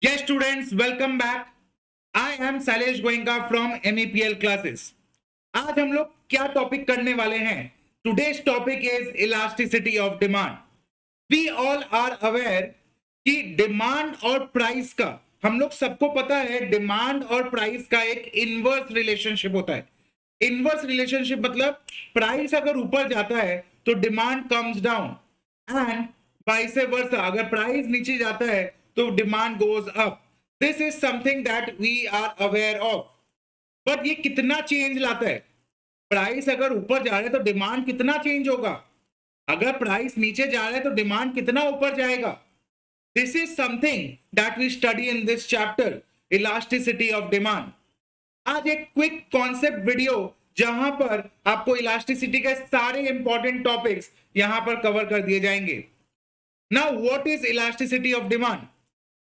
Yes, students, welcome back. I am Salesh Goenka from MEPL classes. आज हम लोग क्या टॉपिक करने वाले हैं? Today's topic is elasticity of demand. We all are aware कि डिमांड और प्राइस का, हम लोग सबको पता है, डिमांड और प्राइस का एक इनवर्स रिलेशनशिप होता है. इनवर्स रिलेशनशिप मतलब प्राइस अगर ऊपर जाता है तो demand comes down and vice versa. अगर प्राइस नीचे जाता है तो demand goes up. This is something that we are aware of. But ये कितना चेंज लाता है? प्राइस अगर ऊपर जा रहा है तो डिमांड कितना चेंज होगा? अगर प्राइस नीचे जा रहा है तो डिमांड कितना ऊपर जाएगा? This is something that we study in this chapter, elasticity of demand. आज एक क्विक कॉन्सेप्ट वीडियो जहां पर आपको इलास्टिसिटी के सारे इंपॉर्टेंट टॉपिक्स यहां पर कवर कर दिए जाएंगे. Now what is elasticity of demand?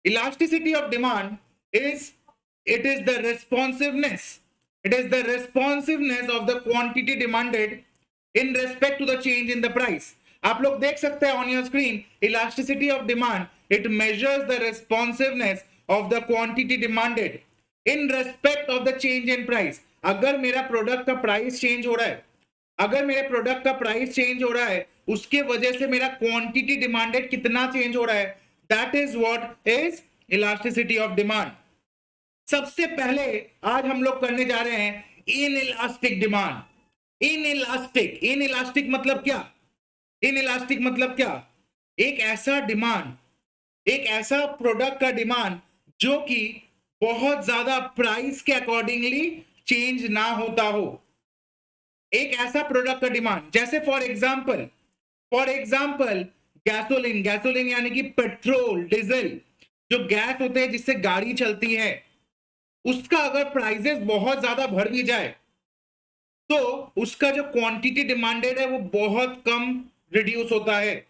Elasticity of demand is it is the responsiveness of the quantity demanded in respect to the change in the price. आप लोग देख सकते हैं on your screen, elasticity of demand it measures the responsiveness of the quantity demanded in respect of the change in price. अगर मेरा product का price change हो रहा है, अगर मेरे प्रोडक्ट का प्राइस चेंज हो रहा है, उसके वजह से मेरा क्वांटिटी डिमांडेड कितना चेंज हो रहा है, that is what is elasticity of demand. सबसे पहले आज हम लोग करने जा रहे हैं in elastic demand. In elastic मतलब क्या? इन इलास्टिक मतलब क्या? एक ऐसा डिमांड, एक ऐसा प्रोडक्ट का डिमांड जो कि बहुत ज्यादा प्राइस के अकॉर्डिंगली चेंज ना होता हो. एक ऐसा प्रोडक्ट का डिमांड, जैसे फॉर एग्जांपल गैसोलीन यानी कि पेट्रोल, डीजल, जो गैस होते हैं जिससे गाड़ी चलती है, उसका अगर प्राइसेस बहुत ज्यादा बढ़ भी जाए तो उसका जो क्वांटिटी डिमांडेड है वो बहुत कम रिड्यूस होता है.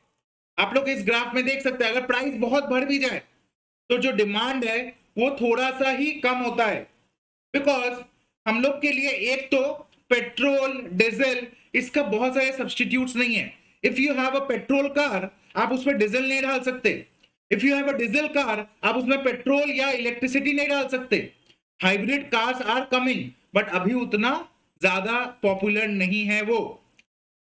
आप लोग इस ग्राफ में देख सकते हैं, अगर प्राइस बहुत बढ़ भी जाए तो जो डिमांड है वो थोड़ा सा ही कम होता है. बिकॉज हम लोग के लिए एक तो पेट्रोल, डीजल, इसका बहुत सारे सब्सटीट्यूट्स नहीं है. If you have a petrol car, आप उसमें डीजल नहीं डाल सकते. If you have a diesel car, आप उसमें पेट्रोल या इलेक्ट्रिसिटी नहीं डाल सकते. Hybrid cars are coming, but अभी उतना ज्यादा पॉपुलर नहीं है वो.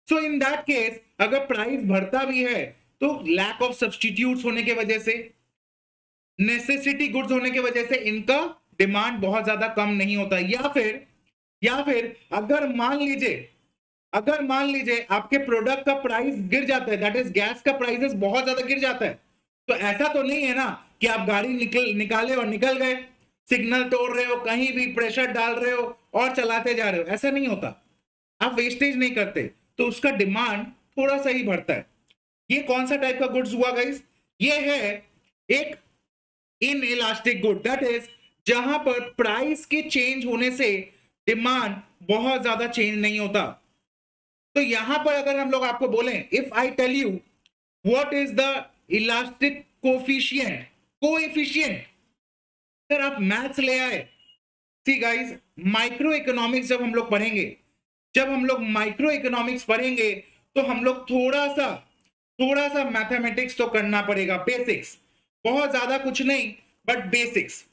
सो इन दैट केस अगर प्राइस बढ़ता भी है तो लैक ऑफ सब्सटीट्यूट्स होने की वजह से, नेसेसिटी गुड्स होने की वजह से इनका डिमांड बहुत ज्यादा कम नहीं होता. या फिर अगर मान लीजिए आपके प्रोडक्ट का प्राइस गिर जाता है, दैट इज गैस का प्राइसेस बहुत ज्यादा गिर जाता है, तो ऐसा तो नहीं है ना कि आप गाड़ी निकाले और निकल गए, सिग्नल तोड़ रहे हो, कहीं भी प्रेशर डाल रहे हो और चलाते जा रहे हो. ऐसा नहीं होता. आप वेस्टेज नहीं करते तो उसका डिमांड थोड़ा सा ही बढ़ता है. ये कौन सा टाइप का गुड्स हुआ गाइस? ये है एक in elastic good, that is जहां पर प्राइस के चेंज होने से डिमांड बहुत ज्यादा चेंज नहीं होता. तो यहां पर अगर हम लोग आपको बोलें, if I tell you what is the elastic coefficient, sir आप मैथ्स ले आए. सी गाइस, माइक्रो इकोनॉमिक्स जब हम लोग माइक्रो इकोनॉमिक्स पढ़ेंगे तो हम लोग थोड़ा सा मैथमेटिक्स तो करना पड़ेगा. बेसिक्स, बहुत ज्यादा कुछ नहीं, but basics.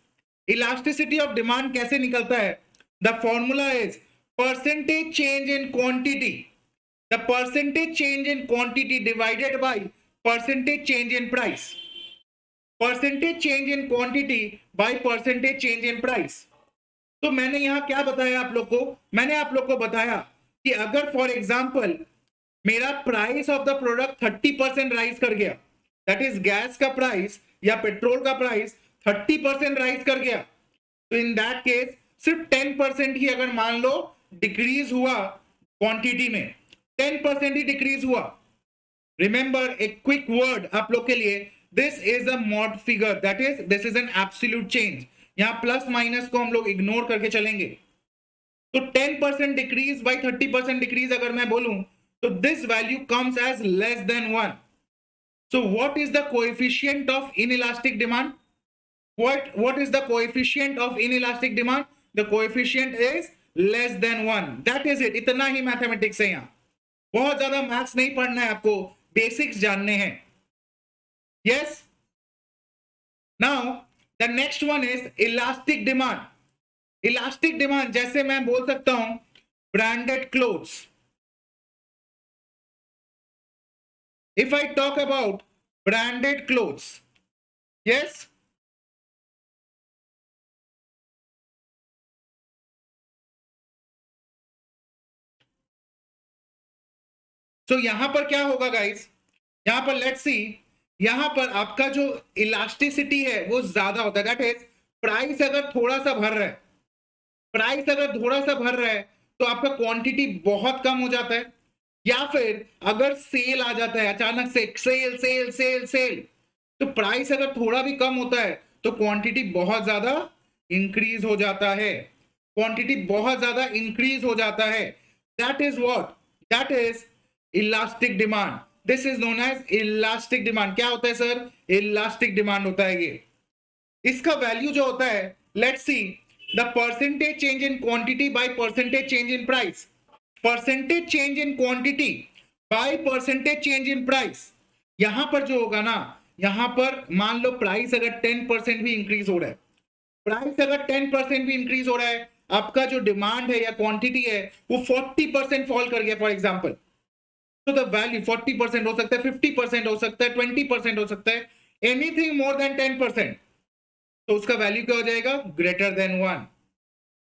Elasticity of demand कैसे निकलता है? The formula is percentage change in quantity, the percentage change in quantity divided by percentage change in price. Percentage change in quantity by percentage change in price. तो मैंने यहां क्या बताया आप लोग को? मैंने आप लोग को बताया कि अगर फॉर एग्जांपल मेरा price of the product 30% rise कर गया, दैट इज गैस का प्राइस या पेट्रोल का प्राइस 30% राइज कर गया, तो इन दैट केस सिर्फ 10% ही अगर मान लो डिक्रीज हुआ क्वांटिटी में, 10% ही डिक्रीज हुआ. रिमेंबर, एक क्विक वर्ड आप लोग के लिए, this is a mod figure, that is this is an absolute change. यहां प्लस माइनस को हम लोग इग्नोर करके चलेंगे. तो 10% डिक्रीज बाय 30% डिक्रीज अगर मैं बोलूं तो this value comes as less than 1. So what is the coefficient of inelastic demand? what is the coefficient of inelastic demand? The coefficient is less than 1. that is it. इतना ही mathematics है. यहां बहुत ज्यादा maths नहीं पढ़ना है आपको, basics जानने हैं. Yes, now the next one is elastic demand. Elastic demand जैसे मैं बोल सकता हूं branded clothes. If I talk about branded clothes, yes, तो यहां पर क्या होगा गाइस, यहां पर लेट्स सी, यहां पर आपका जो इलास्टिसिटी है वो ज्यादा होता है। दैट इज प्राइस अगर थोड़ा सा भर रहा है, प्राइस अगर थोड़ा सा भर रहा है तो आपका क्वांटिटी बहुत कम हो जाता है। या फिर अगर सेल आ जाता है अचानक से, सेल सेल सेल सेल, तो प्राइस अगर थोड़ा भी कम होता है तो क्वांटिटी बहुत ज्यादा इंक्रीज हो जाता है, क्वांटिटी बहुत ज्यादा इंक्रीज हो जाता है। That is what, that is elastic demand. This is known as elastic demand. क्या होता है सर? इलास्टिक डिमांड होता है ये। इसका वैल्यू जो होता है, let's see, the percentage change in quantity by percentage change in price. Percentage change in quantity by percentage change in price. यहां पर जो होगा ना, यहां पर मान लो प्राइस अगर 10% भी इंक्रीज हो रहा है, प्राइस अगर 10% भी इंक्रीज हो रहा है, आपका जो डिमांड है या क्वांटिटी है वो 40% फॉल कर गया फॉर एग्जांपल, तो द वैल्यू 40% हो सकता है, 50% हो सकता है, 20% हो सकता है, एनीथिंग मोर देन 10%, तो उसका वैल्यू क्या हो जाएगा? Greater than 1।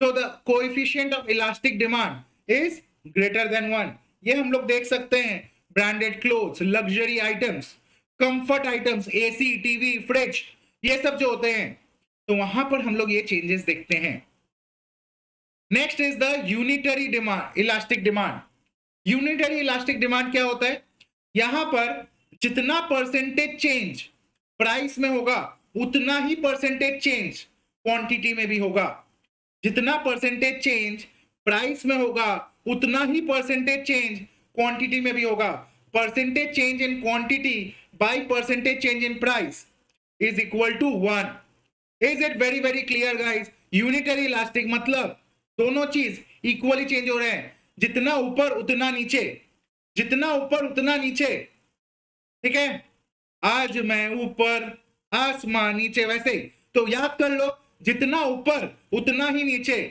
so the coefficient of elastic demand is greater than 1। ये हम लोग देख सकते हैं branded clothes, luxury items, comfort items, AC, TV, fridge, ये सब जो होते हैं, तो वहां पर हम लोग ये चेंजेस देखते हैं। Next is the unitary demand, elastic demand. Unitary elastic demand क्या होता है? यहां पर जितना परसेंटेज चेंज प्राइस में होगा उतना ही परसेंटेज चेंज क्वांटिटी में भी होगा। जितना परसेंटेज चेंज प्राइस में होगा उतना ही परसेंटेज चेंज क्वांटिटी में भी होगा। Percentage change in quantity by percentage change in price is equal to 1। Is it very very clear guys? Unitary elastic मतलब दोनों चीज इक्वली चेंज हो रहे हैं, जितना ऊपर उतना नीचे, जितना ऊपर उतना नीचे, ठीक है? आज मैं ऊपर, आसमान नीचे, वैसे ही तो याद कर लो, जितना ऊपर उतना ही नीचे।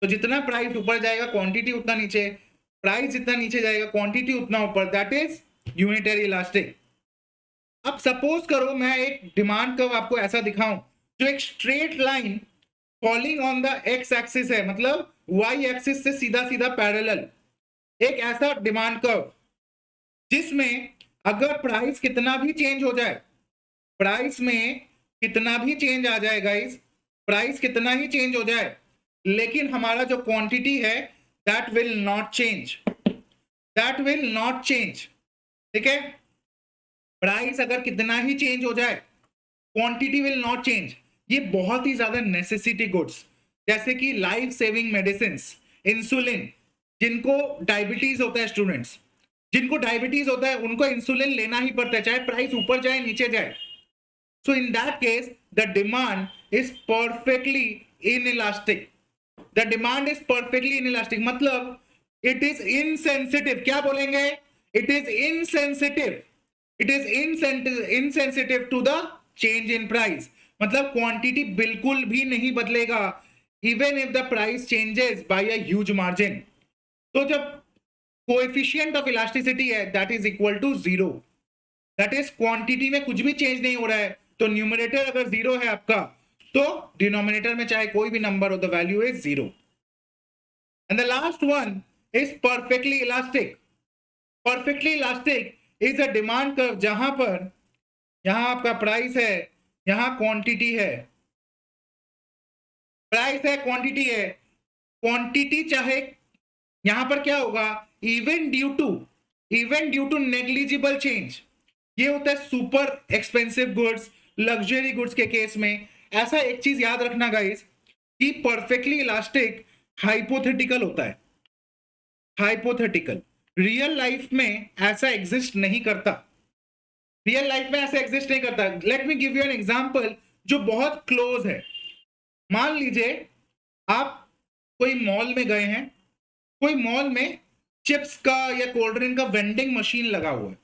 तो जितना प्राइस ऊपर जाएगा क्वांटिटी उतना नीचे, प्राइस जितना नीचे जाएगा क्वांटिटी उतना ऊपर। That is unitary elastic. अब सपोज करो मैं एक डिमांड कर्व आपको ऐसा दिखाऊं जो एक straight line falling on the x axis है, मतलब वाई एक्सिस से सीधा सीधा पैरेलल, एक ऐसा डिमांड कर्व जिसमें अगर प्राइस कितना भी चेंज हो जाए, प्राइस में कितना भी चेंज आ जाए गाइस, प्राइस कितना ही चेंज हो जाए, लेकिन हमारा जो क्वांटिटी है that will not change, that will not change. ठीक है? प्राइस अगर कितना ही चेंज हो जाए क्वांटिटी विल नॉट चेंज। ये बहुत ही ज्यादा नेसेसिटी गुड्स जैसे कि लाइफ सेविंग मेडिसिन, इंसुलिन, जिनको डायबिटीज होता है, स्टूडेंट्स जिनको डायबिटीज होता है उनको इंसुलिन लेना ही पड़ता है, चाहे प्राइस ऊपर जाए नीचे जाए। So in that case, the demand is perfectly inelastic. The demand is perfectly inelastic. मतलब it is insensitive. क्या बोलेंगे? It is insensitive. It is insensitive to the change in price. मतलब क्वांटिटी बिल्कुल भी नहीं बदलेगा even if the price changes by a huge margin. तो जब कोएफिशिएंट ऑफ इलास्टिसिटी है that is equal to 0. That is quantity में कुछ भी चेंज नहीं हो रहा है, तो न्यूमरेटर अगर 0 है आपका तो डिनोमिनेटर में चाहे कोई भी नंबर हो, the value is 0। And the last one is perfectly elastic. Perfectly elastic is a demand curve जहां पर यहां आपका प्राइस है, यहां क्वांटिटी है, प्राइस है, क्वांटिटी है, क्वांटिटी चाहे यहां पर क्या होगा, even due to negligible change. ये होता है super expensive goods, luxury goods के केस में। ऐसा एक चीज याद रखना गाइस कि परफेक्टली इलास्टिक हाइपोथेटिकल होता है, हाइपोथेटिकल। रियल लाइफ में ऐसा एग्जिस्ट नहीं करता, रियल लाइफ में ऐसा एग्जिस्ट नहीं करता। Let me give you an example जो बहुत क्लोज है। मान लीजिए आप कोई मॉल में गए हैं, कोई मॉल में चिप्स का या कोल्ड ड्रिंक का वेंडिंग मशीन लगा हुआ है,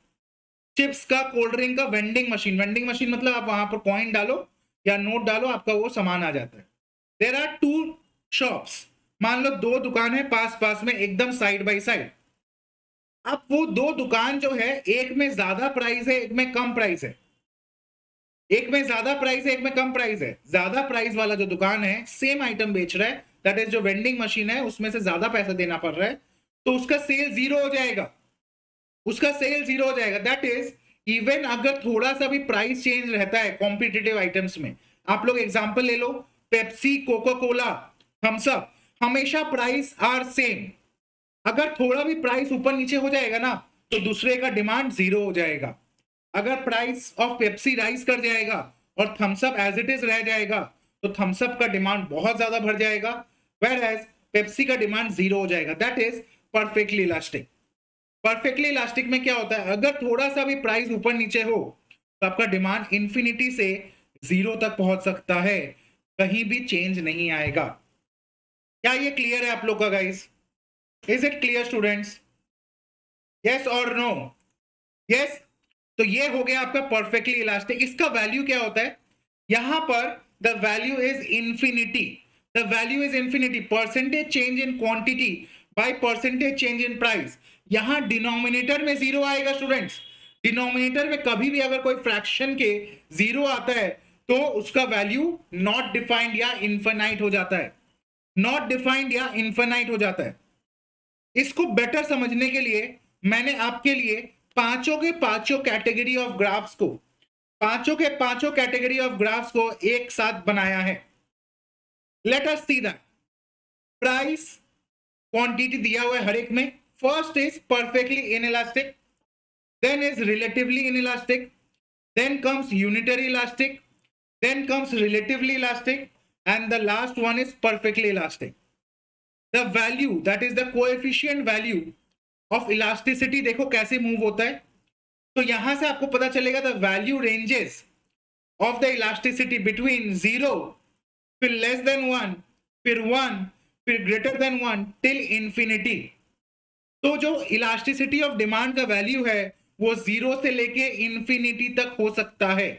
चिप्स का, कोल्ड ड्रिंक का वेंडिंग मशीन। वेंडिंग मशीन मतलब आप वहां पर कॉइन डालो या नोट डालो, आपका वो सामान आ जाता है। देयर आर 2 शॉप्स, मान लो 2 दुकान है पास पास में एकदम साइड बाय साइड। अब वो 2 दुकान जो है, एक में ज्यादा प्राइस है, एक में कम प्राइस है। एक में ज्यादा प्राइस है, एक में कम प्राइस है। ज्यादा प्राइस वाला जो दुकान है सेम आइटम बेच रहा है, दैट इज जो वेंडिंग मशीन है उसमें से ज्यादा पैसा देना पड़ रहा है, तो उसका सेल जीरो हो जाएगा। उसका सेल जीरो हो जाएगा। दैट इज इवन अगर थोड़ा सा भी प्राइस चेंज रहता है कॉम्पिटिटिव आइटम्स में, आप लोग एग्जांपल ले लो, Pepsi, Coca Cola, Thums Up, हमेशा प्राइस आर सेम। अगर थोड़ा भी प्राइस ऊपर नीचे हो जाएगा ना, तो दूसरे का डिमांड जीरो हो जाएगा। अगर प्राइस ऑफ पेप्सी राइज कर जाएगा और Thums Up as it is रह जाएगा, तो थम्स अप का डिमांड बहुत ज्यादा बढ़ जाएगा, वेयर एज पेप्सी का डिमांड जीरो हो जाएगा। That is perfectly elastic. Perfectly elastic में क्या होता है, अगर थोड़ा सा भी प्राइस ऊपर नीचे हो तो आपका डिमांड इंफिनिटी से जीरो तक पहुंच सकता है, कहीं भी चेंज नहीं आएगा। क्या ये क्लियर है आप लोग का guys? Is it clear students? Yes और नो? यस। तो ये हो गया आपका परफेक्टली इलास्टिक। इसका वैल्यू क्या होता है, यहां पर the value is infinity. The value is infinity, percentage change in quantity by percentage change in price. यहां डिनोमिनेटर में जीरो आएगा स्टूडेंट्स। डिनोमिनेटर में कभी भी अगर कोई फ्रैक्शन के जीरो आता है तो उसका वैल्यू नॉट डिफाइंड या इनफाइनाइट हो जाता है। नॉट डिफाइंड या इनफाइनाइट हो जाता है। इसको बेटर समझने के लिए मैंने आपके लिए पांचों के पांचों कैटेगरी ऑफ ग्राफ्स को, पांचों के पांचों कैटेगरी ऑफ ग्राफ्स को एक साथ बनाया है। Let us see that. Price quantity दिया हुआ है हर एक में। First is perfectly inelastic, then is relatively inelastic, then comes unitary elastic, then comes relatively elastic, and the last one is perfectly elastic. The value that is the coefficient value of elasticity देखो कैसे move होता है। तो यहां से आपको पता चलेगा the value ranges of the elasticity between 0, फिर लेस देन 1, फिर 1, फिर ग्रेटर देन 1 टिल इंफिनिटी। तो जो इलास्टिसिटी ऑफ डिमांड का वैल्यू है वो 0 से लेके इंफिनिटी तक हो सकता है।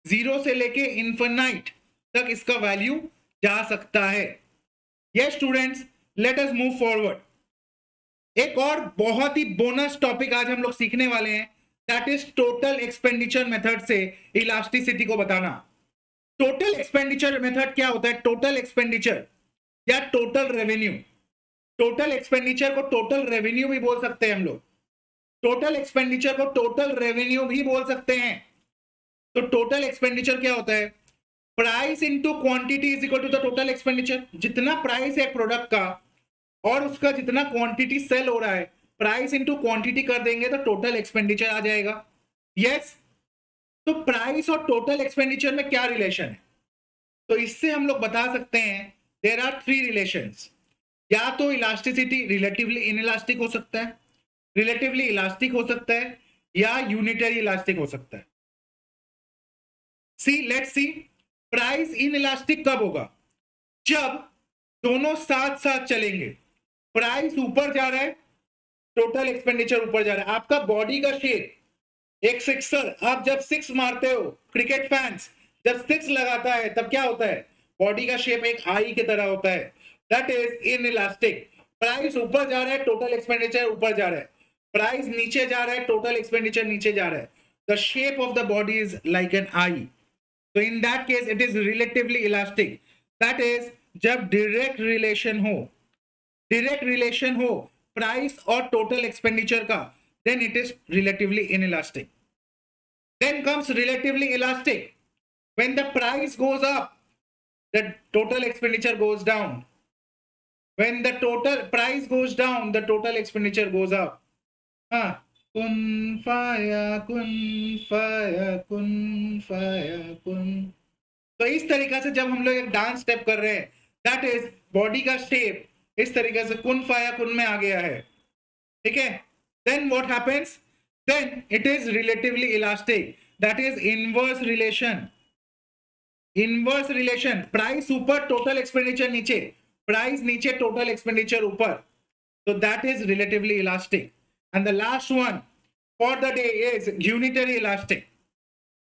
0 से लेके इनफिनाइट तक इसका वैल्यू जा सकता है। Yes students, let us move forward. एक और बहुत ही बोनस टॉपिक आज हम लोग सीखने वाले हैं, that is total expenditure method से इलास्टिसिटी को बताना। टोटल एक्सपेंडिचर मेथड क्या होता है? टोटल एक्सपेंडिचर या टोटल रेवेन्यू। टोटल एक्सपेंडिचर को टोटल रेवेन्यू भी बोल सकते हैं हम लोग। टोटल एक्सपेंडिचर को टोटल रेवेन्यू भी बोल सकते हैं। तो टोटल एक्सपेंडिचर क्या होता है? Price into quantity is equal to the total expenditure. जितना प्राइस है प्रोडक्ट का और उसका जितना क्वांटिटी सेल हो रहा है, प्राइस इनटू क्वांटिटी कर देंगे तो टोटल एक्सपेंडिचर आ जाएगा। यस। तो प्राइस और टोटल एक्सपेंडिचर में क्या रिलेशन है? तो इससे हम लोग बता सकते हैं देयर आर 3 रिलेशंस। या तो इलास्टिसिटी रिलेटिवली इनइलास्टिक हो सकता है, रिलेटिवली इलास्टिक हो सकता है, या यूनिटरी इलास्टिक हो सकता है। See let's see, price inelastic कब होगा? जब दोनों साथ साथ चलेंगे। प्राइस ऊपर जा रहा है, टोटल एक्सपेंडिचर ऊपर जा रहा है। आपका बॉडी का शेप, एक सिक्सर, आप जब सिक्स मारते हो, क्रिकेट फैंस जब सिक्स लगाता है तब क्या होता है? बॉडी का शेप एक आई की तरह होता है। That is inelastic. प्राइस ऊपर जा रहा है, टोटल एक्सपेंडिचर ऊपर जा रहा है। प्राइस नीचे जा रहा है, टोटल एक्सपेंडिचर नीचे जा रहा है। The shape of the body is like an I. तो in that case it is relatively elastic. That is जब डायरेक्ट रिलेशन हो, डायरेक्ट रिलेशन हो प्राइस और टोटल एक्सपेंडिचर का, then it is relatively inelastic. Then comes relatively elastic. When the price goes up, the total expenditure goes down. When the total price goes down, the total expenditure goes up. kun faya kun faya kun faya kun। तो इस तरीके से जब हम लोग एक dance step कर रहे हैं, दैट इज बॉडी का शेप इस तरीके से कुन फाया कुन में आ गया है। ठीक है। Then what happens? Then it is relatively elastic. That is inverse relation. Inverse relation. Price ऊपर, total expenditure नीचे. Price नीचे, total expenditure ऊपर. So that is relatively elastic. And the last one for the day is unitary elastic.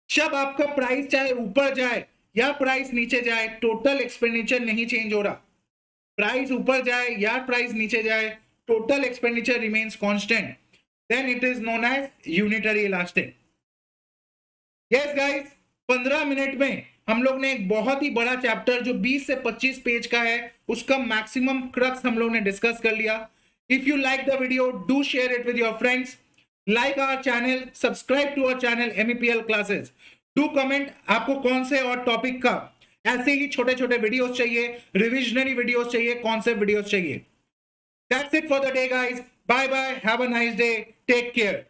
जब आपका price चाहे ऊपर जाए या प्राइस नीचे जाए, टोटल एक्सपेंडिचर नहीं चेंज हो रहा। प्राइस ऊपर जाए या प्राइस नीचे जाए, total expenditure remains constant, then it is known as unitary elastic. Yes guys, 15 minute में हम लोग ने एक बहुत ही बड़ा चैप्टर जो 20 से 25 पेज का है उसका मैक्सिमम क्रक्स हम लोग ने डिस्कस कर लिया। If you like the video, do share it with your friends, like our channel, subscribe to our channel MEPL classes, do comment आपको कौन से और टॉपिक का ऐसे ही छोटे छोटे वीडियोस चाहिए, रिविजनरी वीडियोस चाहिए, कॉन्सेप्ट वीडियोस चाहिए। That's it for the day guys, bye bye, have a nice day, take care.